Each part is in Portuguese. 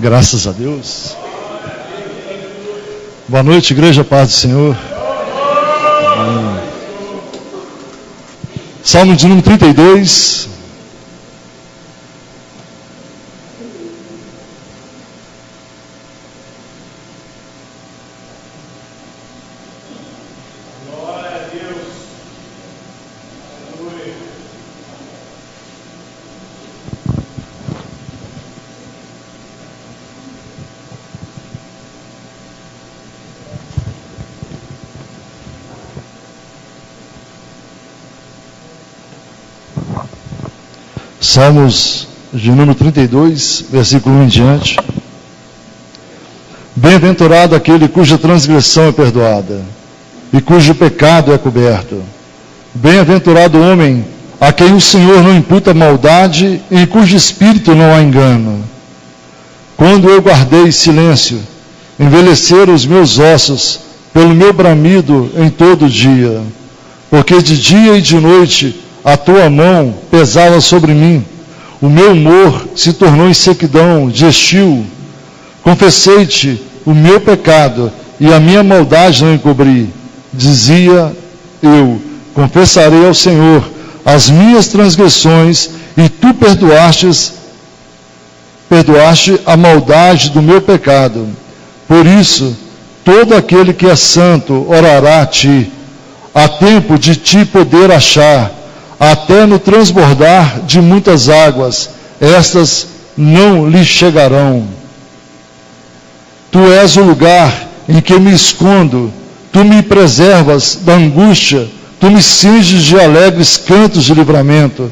Graças a Deus. Boa noite, igreja, paz do Senhor. Amém. Salmo de número 32. Salmos de número 32, versículo 1 em diante. Bem-aventurado aquele cuja transgressão é perdoada e cujo pecado é coberto. Bem-aventurado o homem a quem o Senhor não imputa maldade e em cujo espírito não há engano. Quando eu guardei silêncio, envelheceram os meus ossos pelo meu bramido em todo o dia, porque de dia e de noite a tua mão pesava sobre mim, o meu humor se tornou em sequidão de estio. Confessei-te o meu pecado e a minha maldade não encobri. Dizia eu, confessarei ao Senhor as minhas transgressões e tu perdoaste a maldade do meu pecado. Por isso, todo aquele que é santo orará a ti. Há tempo de ti poder achar, até no transbordar de muitas águas, estas não lhe chegarão. Tu és o lugar em que me escondo, tu me preservas da angústia, tu me cinges de alegres cantos de livramento.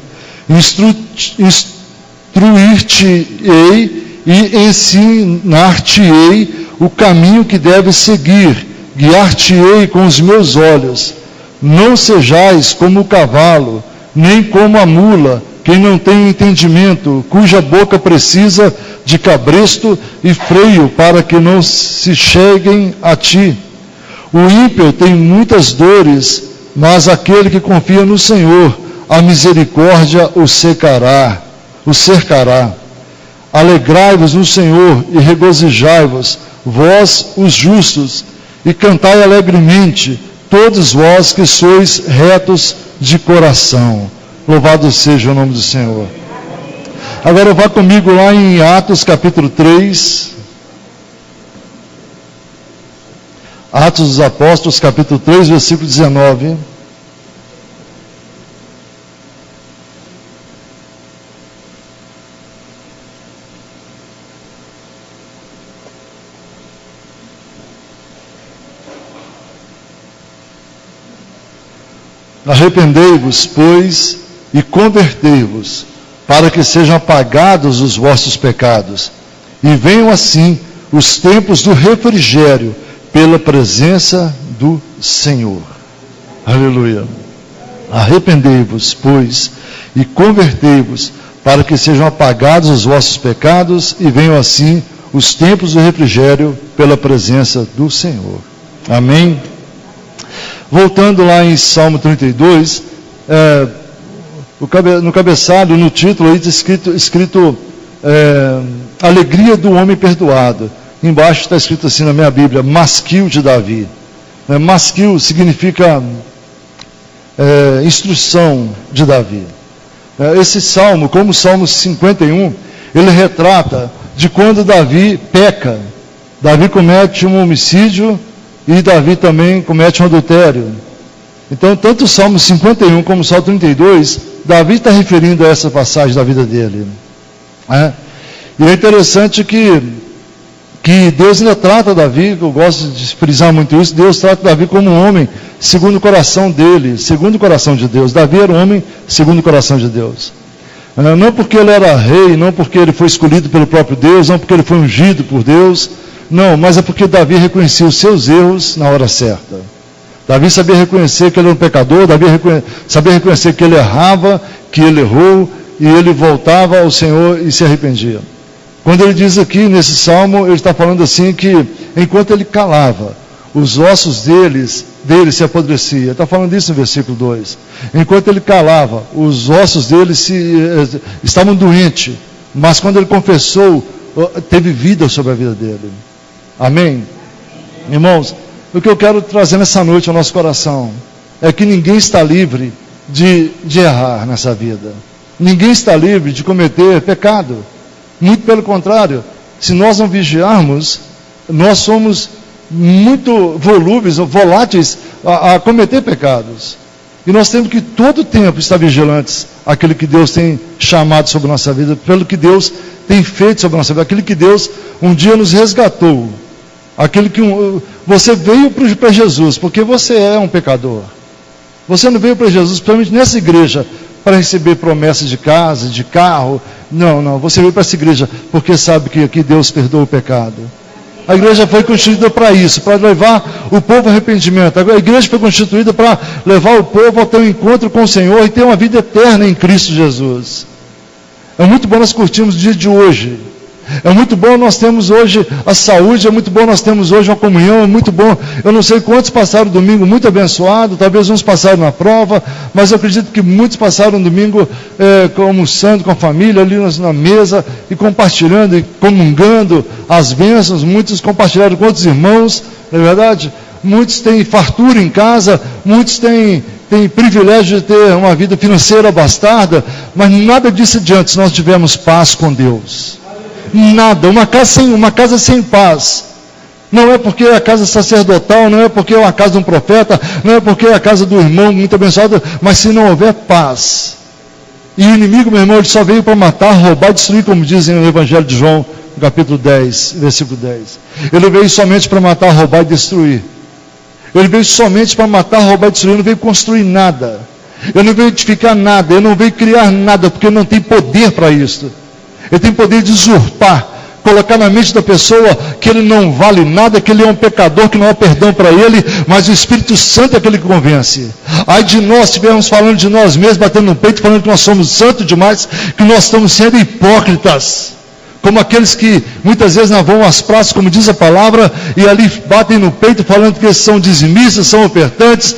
Instruir-te-ei e ensinar-te-ei o caminho que deves seguir, guiar-te-ei com os meus olhos. Não sejais como o cavalo, nem como a mula, que não tem entendimento, cuja boca precisa de cabresto e freio para que não se cheguem a ti. O ímpio tem muitas dores, mas aquele que confia no Senhor, a misericórdia o cercará. Alegrai-vos no Senhor e regozijai-vos, vós os justos, e cantai alegremente, todos vós que sois retos de coração. Louvado seja o nome do Senhor. Agora vá comigo lá em Atos capítulo 3. Atos dos Apóstolos capítulo 3, versículo 19. Arrependei-vos, pois, e convertei-vos, para que sejam apagados os vossos pecados, e venham assim os tempos do refrigério, pela presença do Senhor. Aleluia. Arrependei-vos, pois, e convertei-vos, para que sejam apagados os vossos pecados, e venham assim os tempos do refrigério, pela presença do Senhor. Amém? Voltando lá em Salmo 32, no cabeçalho, no título, aí está escrito Alegria do Homem Perdoado. Embaixo está escrito assim na minha Bíblia, Masquil de Davi. Masquil significa instrução de Davi. Esse salmo, como o Salmo 51, ele retrata de quando Davi peca. Davi comete um homicídio e Davi também comete um adultério. Então, tanto o Salmo 51 como o Salmo 32, Davi está referindo a essa passagem da vida dele. E é interessante que Deus ainda trata Davi, eu gosto de frisar muito isso, Deus trata Davi como um homem segundo o coração dele, segundo o coração de Deus. Davi era um homem segundo o coração de Deus. Não porque ele era rei, não porque ele foi escolhido pelo próprio Deus, não porque ele foi ungido por Deus, não, mas é porque Davi reconhecia os seus erros na hora certa. Davi sabia reconhecer que ele era um pecador, Davi sabia reconhecer que ele errava, que ele errou, e ele voltava ao Senhor e se arrependia. Quando ele diz aqui nesse salmo, ele está falando assim que enquanto ele calava, os ossos dele se apodreciam. Ele está falando isso no versículo 2. Enquanto ele calava, os ossos dele estavam doentes, mas quando ele confessou teve vida sobre a vida dele. Amém? Irmãos, o que eu quero trazer nessa noite ao nosso coração é que ninguém está livre de errar nessa vida. Ninguém está livre de cometer pecado. Muito pelo contrário, se nós não vigiarmos, nós somos muito volúveis ou voláteis a cometer pecados. E nós temos que todo tempo estar vigilantes àquilo que Deus tem chamado sobre a nossa vida, pelo que Deus tem feito sobre a nossa vida, aquilo que Deus um dia nos resgatou. Aquilo que você veio para Jesus, porque você é um pecador. Você não veio para Jesus, principalmente nessa igreja, para receber promessas de casa, de carro. Não. Você veio para essa igreja porque sabe que aqui Deus perdoa o pecado. A igreja foi constituída para isso, para levar o povo ao arrependimento. A igreja foi constituída para levar o povo ao ter um encontro com o Senhor e ter uma vida eterna em Cristo Jesus. É muito bom nós curtirmos o dia de hoje. É muito bom nós temos hoje a saúde, é muito bom nós temos hoje uma comunhão, é muito bom. Eu não sei quantos passaram o domingo muito abençoado, talvez uns passaram na prova, mas eu acredito que muitos passaram o domingo almoçando com a família, ali na mesa, e compartilhando, e comungando as bênçãos. Muitos compartilharam com outros irmãos, não é verdade? Muitos têm fartura em casa, muitos têm privilégio de ter uma vida financeira bastarda, mas nada disso adianta se nós tivermos paz com Deus. Nada, uma casa sem paz. Não é porque é a casa sacerdotal, não é porque é a casa de um profeta, não é porque é a casa do irmão muito abençoado, mas se não houver paz. E o inimigo, meu irmão, ele só veio para matar, roubar e destruir, como dizem no Evangelho de João, no capítulo 10, versículo 10. Ele veio somente para matar, roubar e destruir. Ele veio somente para matar, roubar e destruir, ele não veio construir nada. Ele não veio edificar nada, ele não veio criar nada, porque ele não tem poder para isso. Ele tem poder de usurpar, colocar na mente da pessoa que ele não vale nada, que ele é um pecador, que não há perdão para ele, mas o Espírito Santo é aquele que convence. Ai de nós, estivermos falando de nós mesmos, batendo no peito, falando que nós somos santos demais, que nós estamos sendo hipócritas. Como aqueles que muitas vezes não vão às praças, como diz a palavra, e ali batem no peito falando que são dizimistas, são ofertantes,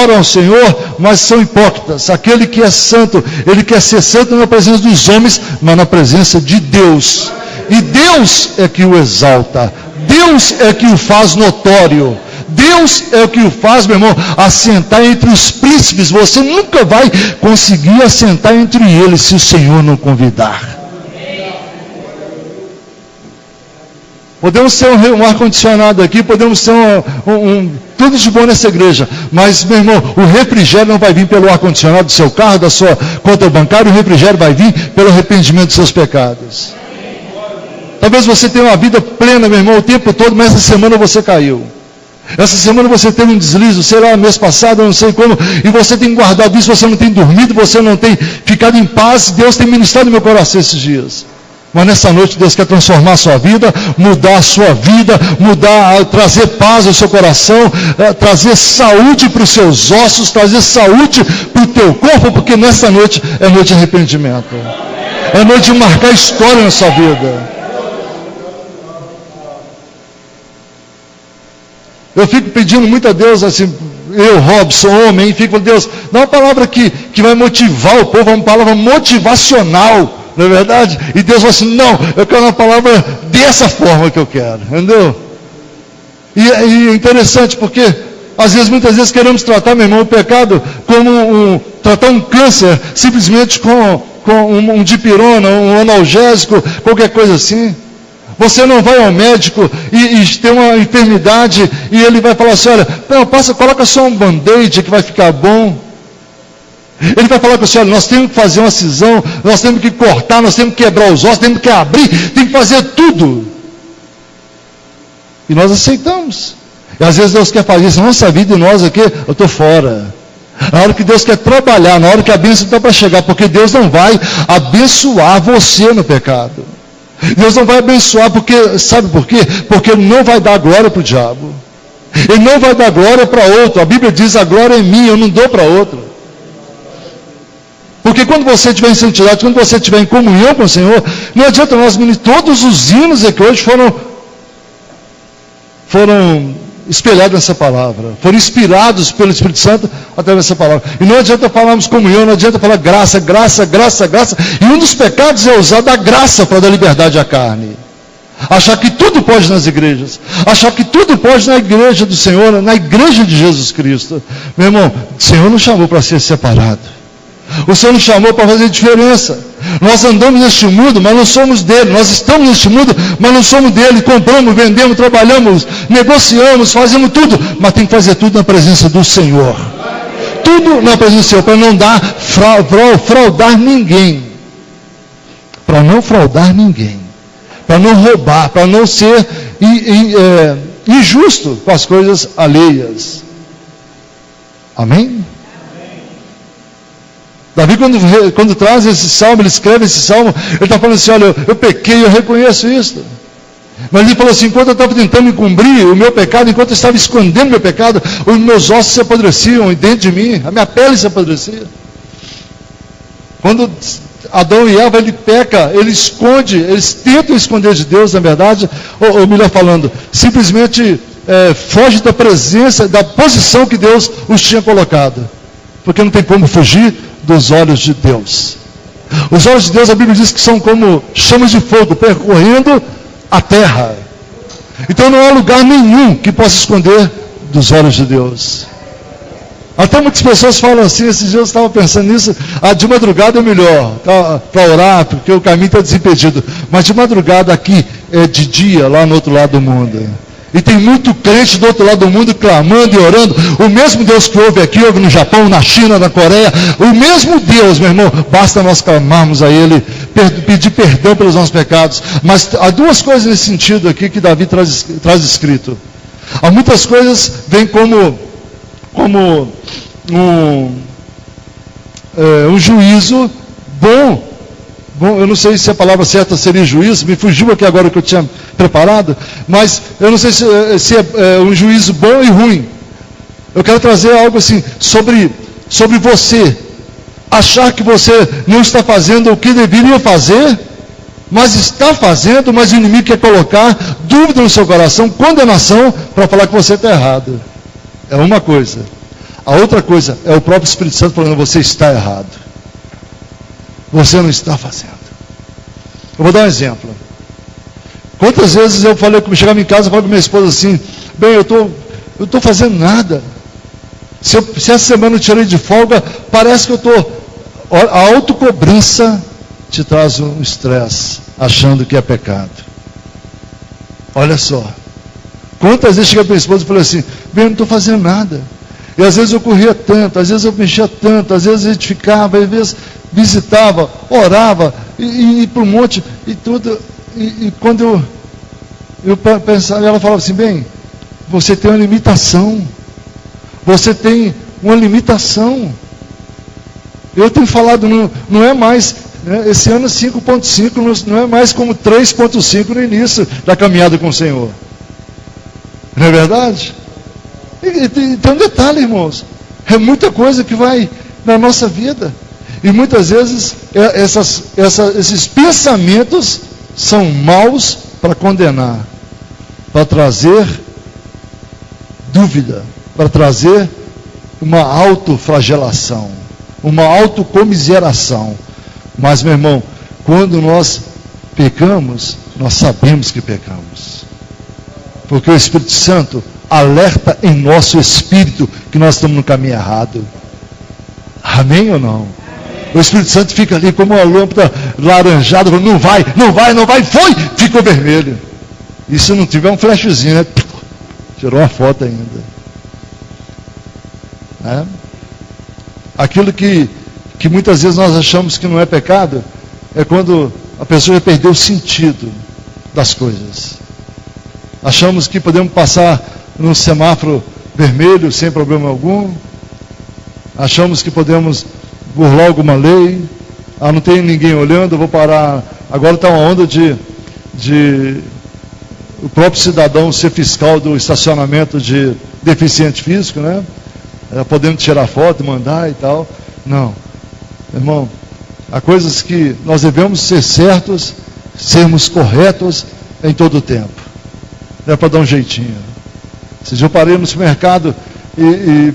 oram ao Senhor, mas são hipócritas. Aquele que é santo, ele quer ser santo não na presença dos homens, mas na presença de Deus. E Deus é que o exalta, Deus é que o faz notório. Deus é o que o faz, meu irmão, assentar entre os príncipes. Você nunca vai conseguir assentar entre eles se o Senhor não convidar. Podemos ter um ar-condicionado aqui, podemos ter tudo de bom nessa igreja, mas, meu irmão, o refrigério não vai vir pelo ar-condicionado do seu carro, da sua conta bancária, o refrigério vai vir pelo arrependimento dos seus pecados. Talvez você tenha uma vida plena, meu irmão, o tempo todo, mas essa semana você caiu. Essa semana você teve um deslize, sei lá, mês passado, eu não sei como, e você tem guardado isso, você não tem dormido, você não tem ficado em paz. Deus tem ministrado no meu coração esses dias. Mas nessa noite Deus quer transformar a sua vida, mudar a sua vida, trazer paz ao seu coração, trazer saúde para os seus ossos, trazer saúde para o teu corpo, porque nessa noite é noite de arrependimento. É noite de marcar história na sua vida. Eu fico pedindo muito a Deus, assim, eu, Robson, homem, fico falando, Deus, dá uma palavra que vai motivar o povo, uma palavra motivacional. Não é verdade? E Deus falou assim, não, eu quero uma palavra dessa forma que eu quero, entendeu? E é interessante porque, muitas vezes queremos tratar, meu irmão, o pecado como tratar um câncer, simplesmente com um dipirona, um analgésico, qualquer coisa assim. Você não vai ao médico e tem uma enfermidade e ele vai falar assim, olha, não, coloca só um band-aid que vai ficar bom. Ele vai falar com você, olha, nós temos que fazer uma cisão, nós temos que cortar, nós temos que quebrar os ossos, temos que abrir, temos que fazer tudo. E nós aceitamos. E às vezes Deus quer fazer isso na nossa vida e nós aqui, eu estou fora. Na hora que Deus quer trabalhar, na hora que a bênção está para chegar, porque Deus não vai abençoar você no pecado. Deus não vai abençoar, porque, sabe por quê? Porque Ele não vai dar glória para o diabo. Ele não vai dar glória para outro. A Bíblia diz, a glória é minha, eu não dou para outro. Porque quando você estiver em santidade, quando você estiver em comunhão com o Senhor, não adianta nós ministrar. Todos os hinos aqui hoje foram espelhados nessa palavra, foram inspirados pelo Espírito Santo através dessa palavra. E não adianta falarmos comunhão, não adianta falar graça, graça, graça, graça. E um dos pecados é usar da graça para dar liberdade à carne. Achar que tudo pode nas igrejas. Achar que tudo pode na igreja do Senhor, na igreja de Jesus Cristo. Meu irmão, o Senhor nos chamou para ser separado. O Senhor nos chamou para fazer diferença. Nós andamos neste mundo, mas não somos dele. Nós estamos neste mundo, mas não somos dele. Compramos, vendemos, trabalhamos, negociamos, fazemos tudo. Mas tem que fazer tudo na presença do Senhor. Tudo na presença do Senhor, para não fraudar ninguém. Para não fraudar ninguém. Para não roubar, para não ser injusto com as coisas alheias. Amém? Davi, quando traz esse salmo, ele escreve esse salmo, ele está falando assim, olha, eu pequei, eu reconheço isso. Mas ele falou assim, enquanto eu estava tentando encobrir o meu pecado, enquanto eu estava escondendo o meu pecado, os meus ossos se apodreciam dentro de mim, a minha pele se apodrecia. Quando Adão e Eva, ele peca, ele esconde, eles tentam esconder de Deus, na verdade, ou melhor falando, simplesmente foge da presença, da posição que Deus os tinha colocado. Porque não tem como fugir dos olhos de Deus. Os olhos de Deus, a Bíblia diz que são como chamas de fogo, percorrendo a terra. Então não há lugar nenhum que possa esconder dos olhos de Deus. Até muitas pessoas falam assim, esses dias eu estava pensando nisso, de madrugada é melhor, para orar, porque o caminho está desimpedido. Mas de madrugada aqui é de dia, lá no outro lado do mundo. E tem muito crente do outro lado do mundo clamando e orando. O mesmo Deus que ouve aqui, ouve no Japão, na China, na Coreia. O mesmo Deus, meu irmão. Basta nós clamarmos a Ele, pedir perdão pelos nossos pecados. Mas há duas coisas nesse sentido aqui que Davi traz escrito. Há muitas coisas, vem como um juízo bom. Bom, eu não sei se a palavra certa seria juízo, me fugiu aqui agora que eu tinha preparado, mas eu não sei se é um juízo bom e ruim. Eu quero trazer algo assim, sobre você, achar que você não está fazendo o que deveria fazer, mas está fazendo, mas o inimigo quer colocar dúvida no seu coração, condenação, para falar que você está errado. É uma coisa. A outra coisa é o próprio Espírito Santo falando, você está errado. Você não está fazendo. Eu vou dar um exemplo. Quantas vezes eu chegava em casa e falava com minha esposa assim, bem, eu estou fazendo nada. Se essa semana eu tirei de folga, parece que eu estou... A autocobrança te traz um estresse, achando que é pecado. Olha só. Quantas vezes chega para minha esposa e falei assim, bem, eu não estou fazendo nada. E às vezes eu corria tanto, às vezes eu mexia tanto, às vezes edificava, às vezes visitava, orava, e para um monte, e tudo. E quando eu pensava, ela falava assim, bem, você tem uma limitação. Você tem uma limitação. Eu tenho falado, não é mais, né, esse ano 5.5, não é mais como 3.5 no início da caminhada com o Senhor. Não é verdade? E tem um detalhe, irmãos. É muita coisa que vai na nossa vida. E muitas vezes esses pensamentos são maus para condenar, para trazer dúvida, para trazer uma autoflagelação, uma autocomiseração. Mas, meu irmão, quando nós pecamos, nós sabemos que pecamos. Porque o Espírito Santo alerta em nosso espírito que nós estamos no caminho errado. Amém ou não? O Espírito Santo fica ali como uma lâmpada laranjada, falando, não vai, não vai, não vai, foi, ficou vermelho. E se não tiver um flashzinho, né? Tirou uma foto ainda. É? Aquilo que muitas vezes nós achamos que não é pecado, é quando a pessoa já perdeu o sentido das coisas. Achamos que podemos passar num semáforo vermelho sem problema algum. Achamos que podemos burlar alguma lei. Não tem ninguém olhando, eu vou parar. Agora está uma onda de o próprio cidadão ser fiscal do estacionamento de deficiente físico, né? Podendo tirar foto, mandar e tal. Não, irmão, há coisas que nós devemos ser certos, sermos corretos em todo o tempo. Não é para dar um jeitinho. Esse dia eu parei no supermercado e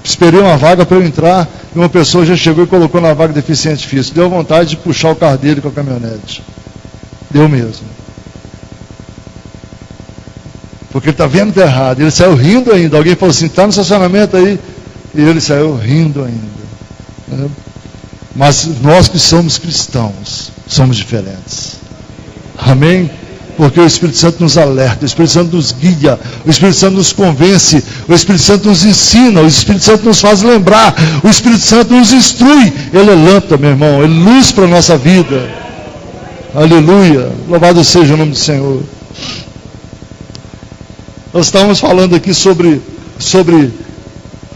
esperei uma vaga para eu entrar, e uma pessoa já chegou e colocou na vaga deficiente físico. Deu vontade de puxar o carro dele com a caminhonete. Deu mesmo. Porque ele está vendo que está errado. Ele saiu rindo ainda. Alguém falou assim, está no estacionamento aí. E ele saiu rindo ainda. Mas nós que somos cristãos, somos diferentes. Amém? Porque o Espírito Santo nos alerta, o Espírito Santo nos guia, o Espírito Santo nos convence, o Espírito Santo nos ensina, o Espírito Santo nos faz lembrar, o Espírito Santo nos instrui. Ele é lâmpada, meu irmão, ele é luz para a nossa vida. Aleluia, louvado seja o nome do Senhor. Nós estávamos falando aqui sobre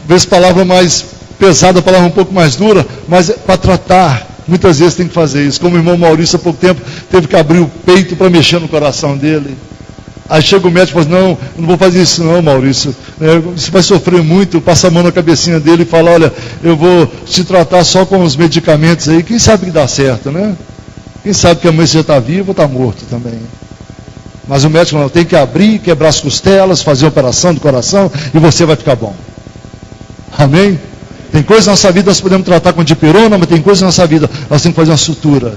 vezes palavra mais pesada, palavra um pouco mais dura, mas para tratar, muitas vezes tem que fazer isso. Como o irmão Maurício há pouco tempo teve que abrir o peito para mexer no coração dele. Aí chega o médico e fala, não vou fazer isso não, Maurício. Você vai sofrer muito, passa a mão na cabecinha dele e fala, olha, eu vou te tratar só com os medicamentos aí, quem sabe que dá certo, né? Quem sabe que amanhã você já está vivo ou está morto também. Mas o médico não, tem que abrir, quebrar as costelas, fazer a operação do coração e você vai ficar bom. Amém? Tem coisas na nossa vida que nós podemos tratar com dipirona, mas tem coisas na nossa vida nós temos que fazer uma sutura.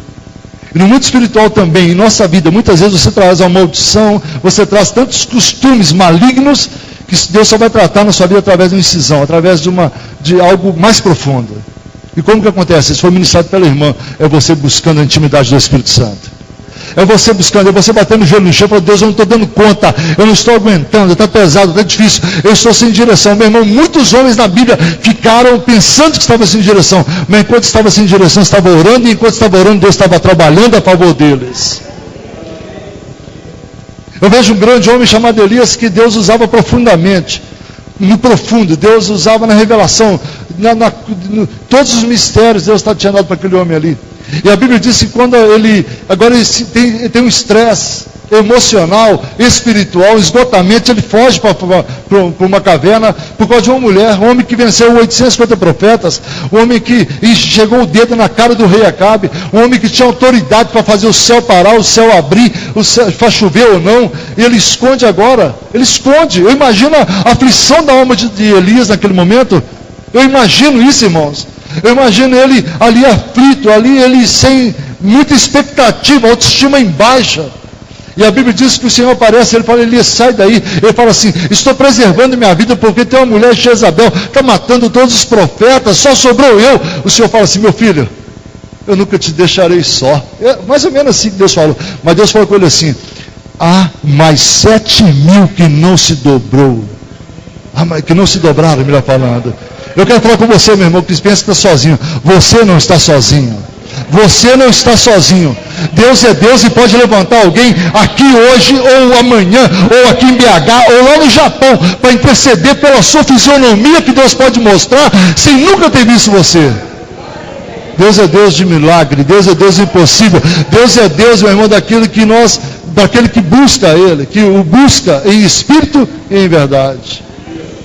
E no mundo espiritual também, em nossa vida, muitas vezes você traz uma maldição, você traz tantos costumes malignos, que Deus só vai tratar na sua vida através de uma incisão, através de algo mais profundo. E como que acontece? Isso foi ministrado pela irmã, é você buscando a intimidade do Espírito Santo. É você buscando, é você batendo o joelho no chão, falando, Deus, eu não estou dando conta, eu não estou aguentando, está pesado, está difícil, eu estou sem direção. Meu irmão, muitos homens na Bíblia ficaram pensando que estavam sem direção, mas enquanto estava sem direção, estava orando, e enquanto estava orando, Deus estava trabalhando a favor deles. Eu vejo um grande homem chamado Elias, que Deus usava profundamente, no profundo, Deus usava na revelação, todos os mistérios, Deus tinha dado para aquele homem ali. E a Bíblia diz que quando ele tem um estresse emocional, espiritual, esgotamento, ele foge para uma caverna por causa de uma mulher, um homem que venceu 850 profetas, um homem que chegou o dedo na cara do rei Acabe, um homem que tinha autoridade para fazer o céu parar, o céu abrir, para chover ou não, e ele esconde agora, ele esconde. Eu imagino a aflição da alma de Elias naquele momento, eu imagino isso, irmãos. Eu imagino ele ali aflito, ali ele sem muita expectativa, autoestima em baixa. E a Bíblia diz que o Senhor aparece, ele fala, Elias, sai daí. Ele fala assim, estou preservando minha vida porque tem uma mulher, Jezabel, está matando todos os profetas, só sobrou eu. O Senhor fala assim, meu filho, eu nunca te deixarei só. É mais ou menos assim que Deus falou. Mas Deus falou com ele assim, há mais 7.000 que não se dobrou. Que não se dobraram, melhor falando. Eu quero falar com você, meu irmão, que pensa que está sozinho. Você não está sozinho. Você não está sozinho. Deus é Deus e pode levantar alguém aqui hoje, ou amanhã, ou aqui em BH, ou lá no Japão, para interceder pela sua fisionomia que Deus pode mostrar, sem nunca ter visto você. Deus é Deus de milagre, Deus é Deus impossível. Deus é Deus, meu irmão, daquele que busca Ele, que o busca em espírito e em verdade.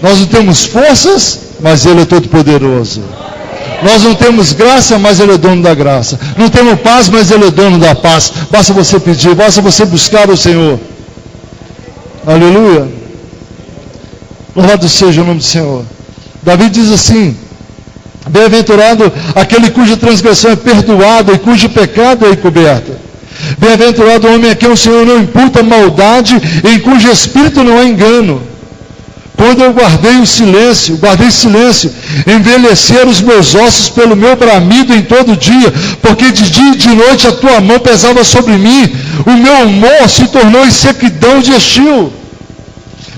Nós não temos forças, mas Ele é todo poderoso. Nós não temos graça, mas Ele é dono da graça. Não temos paz, mas Ele é dono da paz. Basta você pedir, basta você buscar o Senhor. Aleluia. Louvado seja o nome do Senhor. Davi diz assim, bem-aventurado aquele cuja transgressão é perdoada e cujo pecado é encoberto. Bem-aventurado o homem a quem o Senhor não imputa maldade e em cujo espírito não há engano. Quando eu guardei silêncio, envelheceram os meus ossos pelo meu bramido em todo dia, porque de dia e de noite a tua mão pesava sobre mim, o meu humor se tornou em sequidão de estio.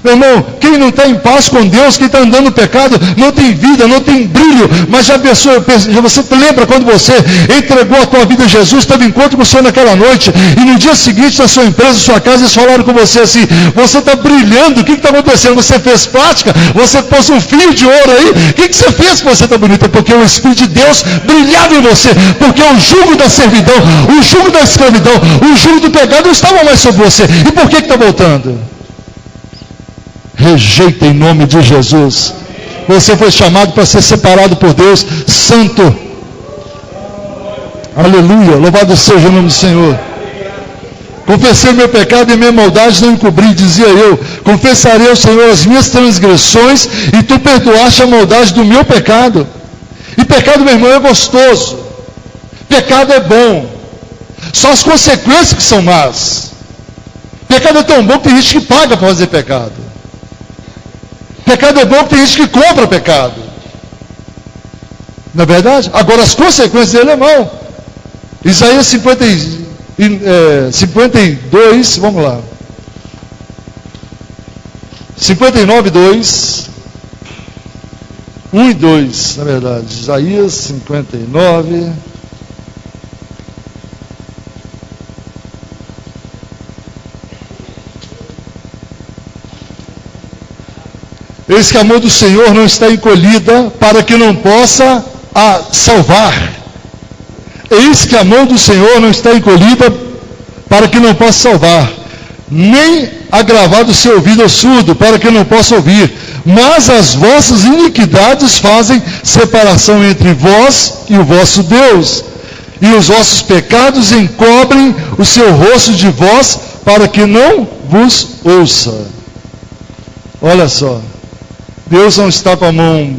Meu irmão, quem não está em paz com Deus, quem está andando no pecado, não tem vida, não tem brilho. Mas já você lembra quando você entregou a tua vida a Jesus, teve encontro com o Senhor naquela noite, e no dia seguinte na sua empresa, na sua casa, eles falaram com você assim, você está brilhando, o que está acontecendo? Você fez prática? Você pôs um fio de ouro aí? O que você fez que você está bonita? Porque o Espírito de Deus brilhava em você, porque o jugo da servidão, o jugo da escravidão, o jugo do pecado não estava mais sobre você. E por que está voltando? Rejeita em nome de Jesus. Você foi chamado para ser separado por Deus, santo. Aleluia, louvado seja o nome do Senhor. Confessei o meu pecado e minha maldade não encobri, dizia eu. Confessarei ao Senhor as minhas transgressões e tu perdoaste a maldade do meu pecado. E pecado, meu irmão, é gostoso. Pecado é bom. Só as consequências que são más. Pecado é tão bom que tem gente que paga para fazer pecado. Pecado é bom que tem gente que compra pecado. Não é verdade? Agora as consequências dele é mal. Isaías 52, vamos lá. 59, 2. 1 e 2, na verdade. Isaías 59. Eis que a mão do Senhor não está encolhida para que não possa a salvar. Eis que a mão do Senhor não está encolhida para que não possa salvar, nem agravado o seu ouvido ao surdo para que não possa ouvir. Mas as vossas iniquidades fazem separação entre vós e o vosso Deus, e os vossos pecados encobrem o seu rosto de vós para que não vos ouça. Olha só, Deus não está com a mão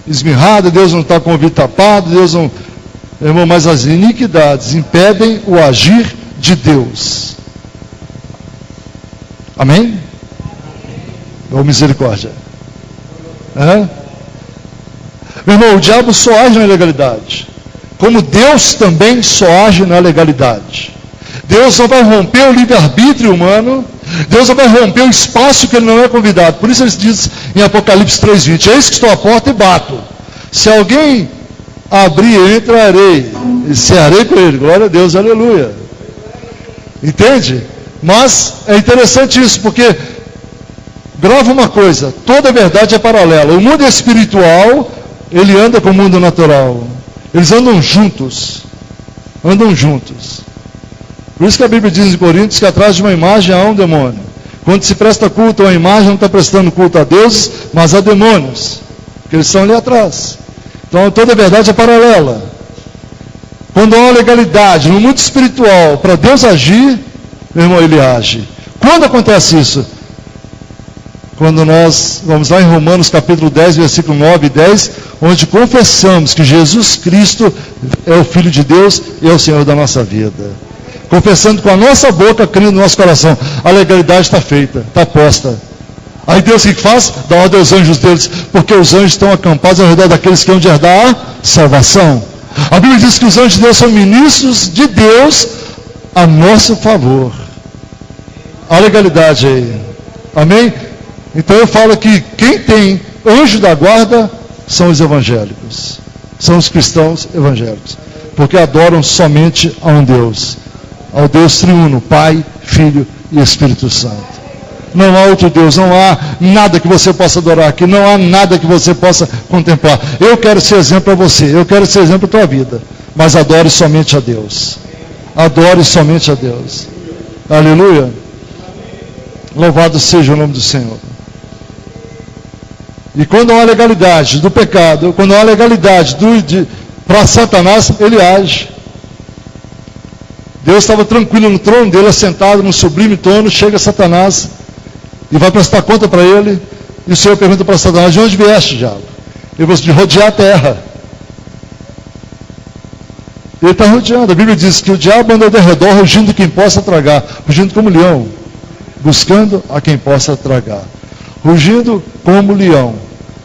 esmirrada, Deus não está com o ouvido tapado, Deus não... Irmão, mas as iniquidades impedem o agir de Deus. Amém? Ou misericórdia? Meu irmão, o diabo só age na legalidade, como Deus também só age na legalidade. Deus não vai romper o livre-arbítrio humano, Deus não vai romper o espaço que ele não é convidado. Por isso ele diz em Apocalipse 3:20, eis que estou à porta e bato. Se alguém abrir, entrarei e cearei com ele. Glória a Deus, aleluia. Entende? Mas é interessante isso, porque grava uma coisa, toda verdade é paralela. O mundo espiritual, ele anda com o mundo natural. Eles andam juntos. Andam juntos. Por isso que a Bíblia diz em Coríntios que atrás de uma imagem há um demônio. Quando se presta culto a uma imagem, não está prestando culto a deuses, mas a demônios. Porque eles estão ali atrás. Então toda verdade é paralela. Quando há uma legalidade no mundo espiritual para Deus agir, meu irmão, ele age. Quando acontece isso? Quando nós vamos lá em Romanos capítulo 10, versículo 9 e 10, onde confessamos que Jesus Cristo é o Filho de Deus e é o Senhor da nossa vida. Confessando com a nossa boca, crendo no nosso coração, a legalidade está feita, está posta. Aí Deus o que faz? Dá ordem aos anjos deles, porque os anjos estão acampados ao redor daqueles que hão de herdar a salvação. A Bíblia diz que os anjos de Deus são ministros de Deus a nosso favor. A legalidade aí. Amém? Então eu falo que quem tem anjo da guarda são os evangélicos. São os cristãos evangélicos. Porque adoram somente a um Deus. Ao Deus triuno, Pai, Filho e Espírito Santo. Não há outro Deus, não há nada que você possa adorar aqui, não há nada que você possa contemplar. Eu quero ser exemplo para você, eu quero ser exemplo para a tua vida, mas adore somente a Deus. Adore somente a Deus. Aleluia. Louvado seja o nome do Senhor. E quando há legalidade do pecado, quando há legalidade para Satanás, ele age. Deus estava tranquilo no trono dele, assentado no sublime trono, chega Satanás e vai prestar conta para ele, e o Senhor pergunta para Satanás, de onde vieste, diabo? Ele falou, de rodear a terra. Ele está rodeando, a Bíblia diz que o diabo anda ao redor, rugindo quem possa tragar, rugindo como leão, buscando a quem possa tragar, rugindo como leão.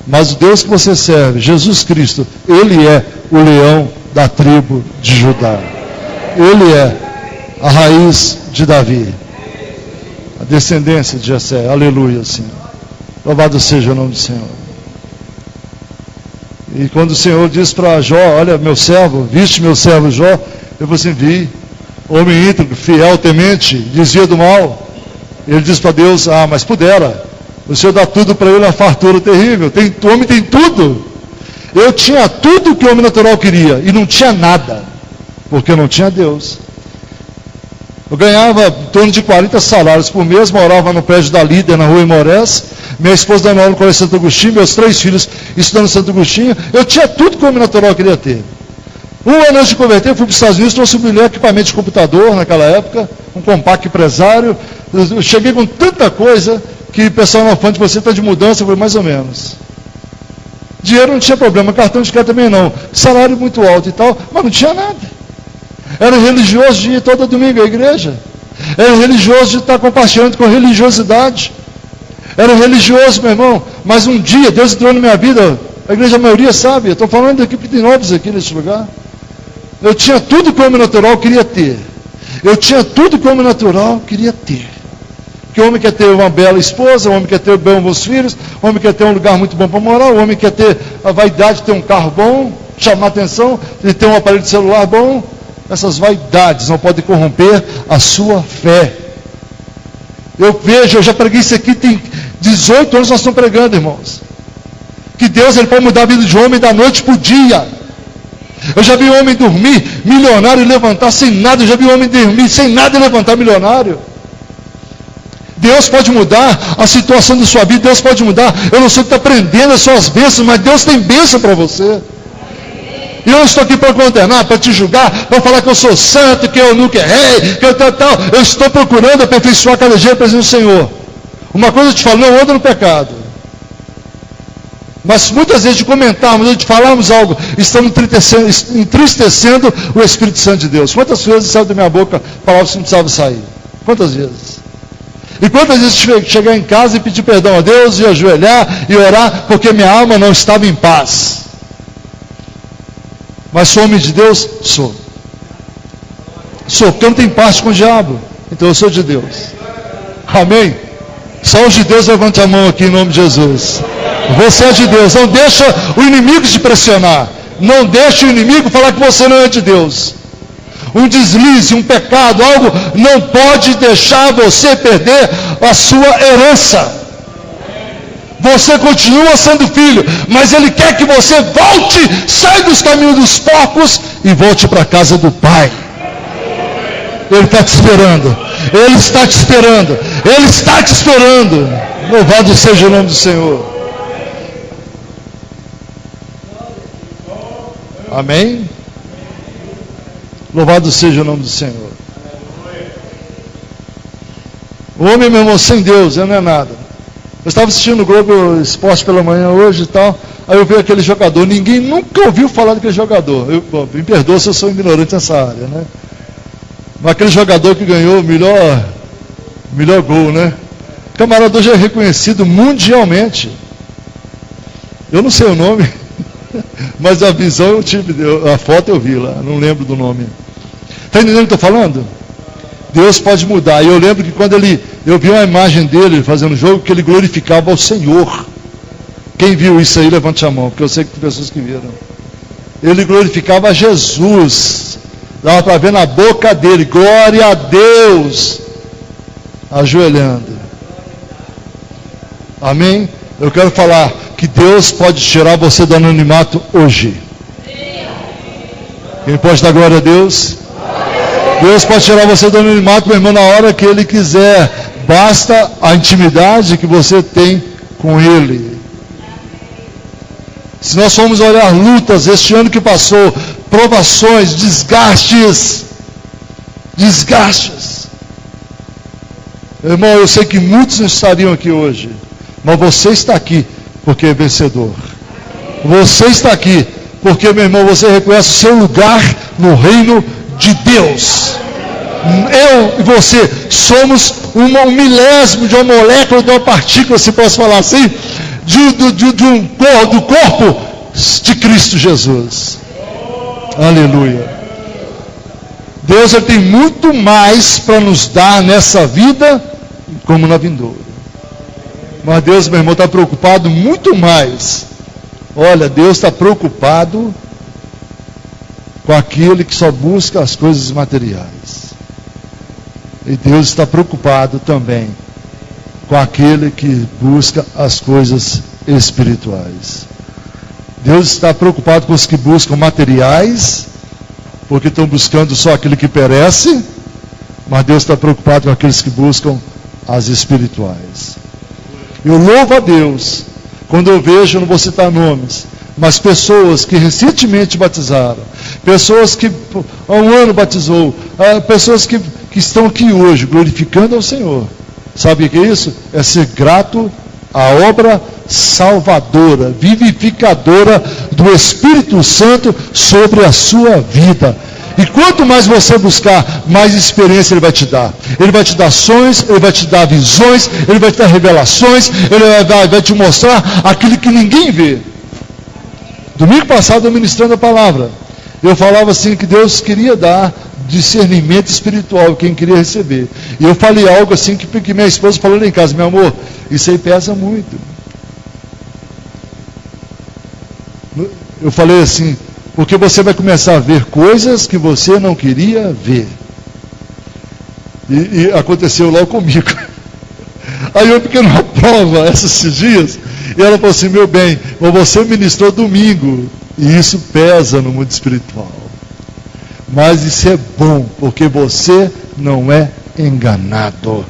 Mas o Deus que você serve, Jesus Cristo, Ele é o leão da tribo de Judá. Ele é a raiz de Davi, a descendência de Jessé. Aleluia, Senhor. Louvado seja o nome do Senhor. E quando o Senhor diz para Jó, olha, meu servo, viste meu servo Jó? Eu falei assim, vi, homem íntegro, fiel, temente, desvia do mal. Ele diz para Deus, mas pudera, o Senhor dá tudo para ele, uma fartura terrível. O homem tem tudo. Eu tinha tudo que o homem natural queria, e não tinha nada, porque eu não tinha Deus. Eu ganhava em torno de 40 salários por mês, morava no prédio da Líder, na rua Imorés, minha esposa dando aula no Colégio Santo Agostinho, meus 3 filhos estudando em Santo Agostinho, eu tinha tudo que o homem natural queria ter. Um ano antes de converter, eu fui para os Estados Unidos, trouxe o melhor equipamento de computador naquela época, um compacto empresário. Eu cheguei com tanta coisa que o pessoal na alfândega, você está de mudança, eu falei, mais ou menos. Dinheiro não tinha problema, cartão de crédito também não. Salário muito alto e tal, mas não tinha nada. Era religioso de ir todo domingo à igreja. Era religioso de estar compartilhando com religiosidade. Era religioso, meu irmão. Mas um dia, Deus entrou na minha vida, a igreja, a maioria sabe, eu estou falando aqui de novos aqui nesse lugar. Eu tinha tudo que o homem natural queria ter. Eu tinha tudo que o homem natural queria ter. Que o homem quer ter uma bela esposa, o homem quer ter bons filhos, o homem quer ter um lugar muito bom para morar, o homem quer ter a vaidade de ter um carro bom, chamar atenção, de ter um aparelho de celular bom. Essas vaidades não podem corromper a sua fé. Eu já preguei isso aqui, tem 18 anos nós estamos pregando, irmãos. Que Deus ele pode mudar a vida de um homem da noite para o dia. Eu já vi um homem dormir milionário e levantar sem nada. Eu já vi um homem dormir sem nada e levantar milionário. Deus pode mudar a situação da sua vida. Deus pode mudar. Eu não sei o que está aprendendo as suas bênçãos, mas Deus tem bênção para você. E eu não estou aqui para condenar, para te julgar, para falar que eu sou santo, que eu nunca errei, que eu tal. Eu estou procurando aperfeiçoar cada dia a presença do Senhor. Uma coisa eu te falo, não anda no pecado. Mas muitas vezes de comentarmos, de falarmos algo, estamos entristecendo o Espírito Santo de Deus. Quantas vezes saiu da minha boca palavras que não precisavam sair? Quantas vezes? E quantas vezes chegar em casa e pedir perdão a Deus, e ajoelhar e orar, porque minha alma não estava em paz. Mas sou homem de Deus? Sou. Sou, porque eu não tenho parte com o diabo. Então eu sou de Deus. Amém? Só os de Deus, levante a mão aqui em nome de Jesus. Você é de Deus. Não deixa o inimigo te pressionar. Não deixa o inimigo falar que você não é de Deus. Um deslize, um pecado, algo não pode deixar você perder a sua herança. Você continua sendo filho, mas Ele quer que você volte, saia dos caminhos dos porcos e volte para a casa do Pai. Ele está te esperando. Ele está te esperando. Ele está te esperando. Louvado seja o nome do Senhor. Amém? Louvado seja o nome do Senhor. O homem, meu irmão, sem Deus, ele não é nada. Eu estava assistindo o Globo Esporte pela manhã hoje e tal. Aí eu vi aquele jogador. Ninguém nunca ouviu falar daquele jogador. Me perdoa se eu sou ignorante nessa área, né? Mas aquele jogador que ganhou o melhor gol, né? O camarada hoje é reconhecido mundialmente. Eu não sei o nome, mas a visão eu tive, a foto eu vi lá, não lembro do nome. Está entendendo o que eu estou falando? Deus pode mudar. E eu lembro que quando eu vi uma imagem dele fazendo jogo, que ele glorificava ao Senhor. Quem viu isso aí, levante a mão, porque eu sei que tem pessoas que viram. Ele glorificava a Jesus. Dava para ver na boca dele, glória a Deus, ajoelhando. Amém? Eu quero falar que Deus pode tirar você do anonimato hoje. Quem pode dar glória a Deus? Deus pode tirar você do anonimato, meu irmão, na hora que Ele quiser. Basta a intimidade que você tem com Ele. Se nós formos olhar lutas, este ano que passou, provações, desgastes. Irmão, eu sei que muitos não estariam aqui hoje, mas você está aqui porque é vencedor. Você está aqui porque, meu irmão, você reconhece o seu lugar no reino de Deus. Eu e você somos um milésimo de uma molécula, de uma partícula, se posso falar assim, do corpo de Cristo Jesus. Aleluia. Deus ele tem muito mais para nos dar nessa vida como na vindoura. Mas Deus, meu irmão, está preocupado muito mais. Olha, Deus está preocupado com aquele que só busca as coisas materiais. E Deus está preocupado também com aquele que busca as coisas espirituais. Deus está preocupado com os que buscam materiais, porque estão buscando só aquele que perece, mas Deus está preocupado com aqueles que buscam as espirituais. Eu louvo a Deus, quando eu vejo, não vou citar nomes, Mas pessoas que recentemente batizaram, pessoas que há um ano batizou, pessoas que estão aqui hoje glorificando ao Senhor. Sabe o que é isso? É ser grato à obra salvadora, vivificadora do Espírito Santo sobre a sua vida. E quanto mais você buscar, mais experiência Ele vai te dar. Ele vai te dar sonhos, Ele vai te dar visões, Ele vai te dar revelações, Ele vai te mostrar aquilo que ninguém vê. Domingo passado, eu ministrando a palavra, eu falava assim que Deus queria dar discernimento espiritual, quem queria receber. E eu falei algo assim que minha esposa falou lá em casa: meu amor, isso aí pesa muito. Eu falei assim, porque você vai começar a ver coisas que você não queria ver. E aconteceu logo comigo. Aí eu fiquei numa prova esses dias, e ela falou assim: meu bem, você ministrou domingo, e isso pesa no mundo espiritual. Mas isso é bom, porque você não é enganado.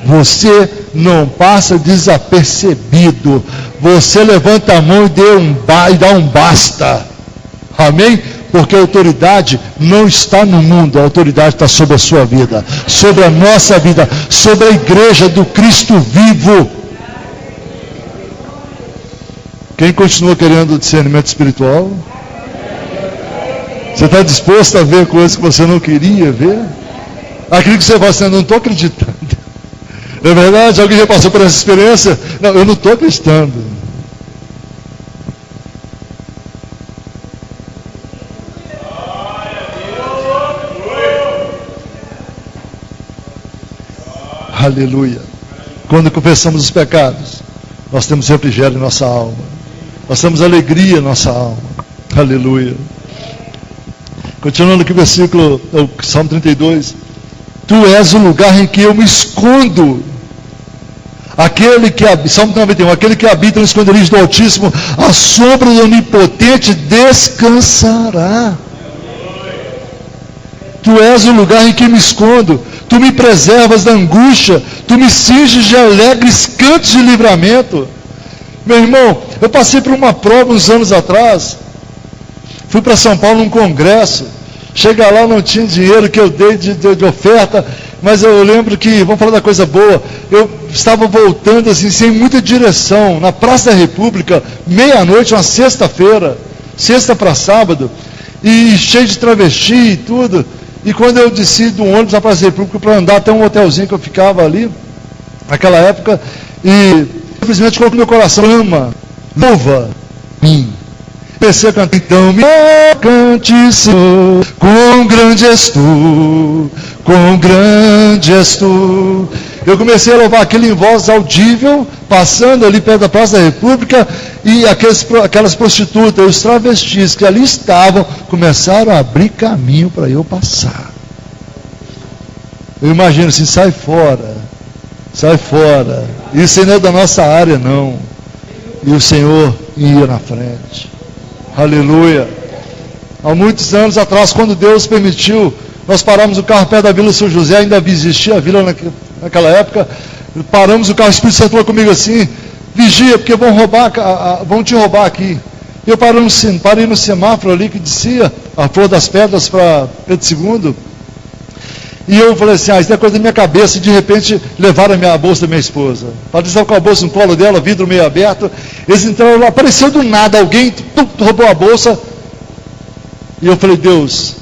Você não passa desapercebido. Você levanta a mão e dá um basta. Amém? Porque a autoridade não está no mundo, a autoridade está sobre a sua vida, sobre a nossa vida, sobre a igreja do Cristo vivo. Quem continua querendo discernimento espiritual? Você está disposto a ver coisas que você não queria ver? Aquilo que você fala assim: eu não estou acreditando. É verdade? Alguém já passou por essa experiência? Não, eu não estou acreditando. Aleluia. Quando confessamos os pecados, nós temos refrigério em nossa alma. Nós temos alegria em nossa alma. Aleluia. Continuando aqui o versículo, o Salmo 32. Tu és o lugar em que eu me escondo. Salmo 91. Aquele que habita no esconderijo do Altíssimo, à sombra do Onipotente descansará. Tu és o lugar em que me escondo. Tu me preservas da angústia. Tu me cinges de alegres cantos de livramento. Meu irmão, eu passei por uma prova uns anos atrás. Fui para São Paulo num congresso. Chega lá, não tinha dinheiro que eu dei de oferta. Mas eu lembro que, vamos falar da coisa boa, eu estava voltando assim, sem muita direção, na Praça da República, meia-noite, uma sexta-feira, sexta para sábado, e cheio de travesti e tudo. E quando eu desci do ônibus na Praça da República para andar até um hotelzinho que eu ficava ali, naquela época, e simplesmente coloquei no meu coração: ama, louva mim. Comecei a cantar: então me cante, Senhor, quão grande és tu, quão grande és tu. Eu comecei a louvar aquilo em voz audível, passando ali perto da Praça da República, e aquelas prostitutas, os travestis que ali estavam, começaram a abrir caminho para eu passar. Eu imagino assim: sai fora, isso aí não é da nossa área não. E o Senhor ia na frente. Aleluia. Há muitos anos atrás, quando Deus permitiu, nós paramos o carro perto da Vila São José, ainda existia a vila naquela época. Paramos o carro, o Espírito Santo falou comigo assim: vigia, porque vão te roubar aqui. Eu parei no semáforo ali que descia a Flor das Pedras para Pedro II. E eu falei assim: isso é coisa da minha cabeça. E de repente levaram a bolsa da minha esposa. Ela estava com a bolsa no colo dela, vidro meio aberto. Eles entraram lá, apareceu do nada alguém, roubou a bolsa. E eu falei: Deus,